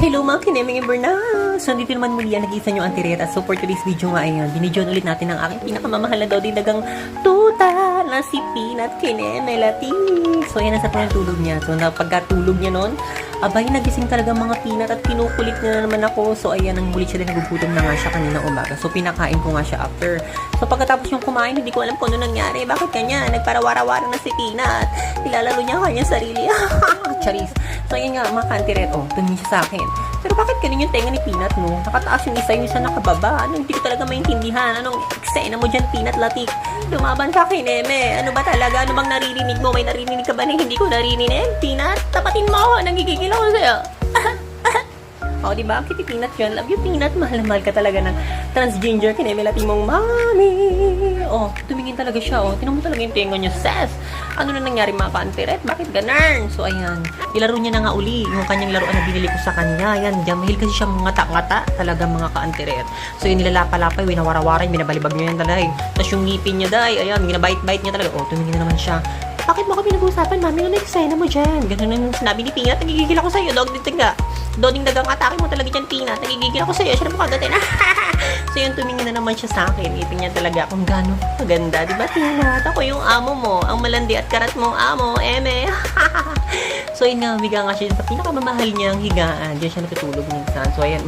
Hello mga kineming Berna! So, dito naman muli yan, nag-iisa nyo ang tireta. So, for today's video nga ayan, binidyoan ulit natin ang aking pinakamamahal na daw din dagang tuta na si Peanut Kinemelati. So, ayan, nasa po yung tulog niya. So, pagkatulog niya nun, abay, nagising talaga mga Peanut at kinukulit niya na naman ako. So, ayan, ang bulit siya din, nagugutom na nga siya kanina umaga. So, pinakain ko nga siya after. So, pagkatapos yung kumain, hindi ko alam kung ano nangyari. Bakit kanya? Nagparawara-wara na si Peanut. Nilalaro niya kanyang sarili. Charis. So, ayan nga, mga kantiret. Oh, tumingin siya sa akin. Pero bakit ganun yung tenga ni Peanut, no? Nakataas yung isa nakababa. Ano, hindi ko talaga maintindihan. Anong eksena mo dyan, Peanut Latik? Lumaban ka kay Neme. Ano ba talaga? Ano bang naririnig mo? May naririnig ka ba na hindi ko naririnig? Peanut, tapatin mo ako. Nagigigil ako sa'yo. O, diba? Ang kitty Peanut yun. Love you, Peanut. Mahal na mahal ka talaga ng transgender Kinemelati mong mami. O, tumingin talaga siya. O, tinan mo talaga yung tenga niya, sis. Ano na nangyari mga kantiret? Bakit ganun? So, ayan. Nilaro niya na nga uli yung kanyang laruan na binili ko sa kanya. Ayan, mahil kasi siya ngata-ngata talaga mga kantiret. So, yun, nilalapa-lapay, winawara-waray, binabalibag niya yan talaga. Tapos yung ngipin niya, day, ayan, ginabite-bite niya talaga. O, tumingin na naman siya. Bakit mo ako pinag-uusapan, mami? Ano eksena mo dyan? Ganun ang sinabi ni Peanut. Nagigigil ako sa'yo, dog. Tinga. Doding dagang atake mo talaga dyan, Peanut. Nagigigil ako sa'yo. Siya na mo kagatin. So, yun, tumingin na naman siya sa akin. Ipin niya talaga kung gano'n maganda. Diba, Peanut? Ako yung amo mo. Ang malandi at karat mong amo. Eme. So, yun nga, humiga nga siya sa pinakamamahal niyang higaan. Diyan siya natutulog minsan. So, ayan,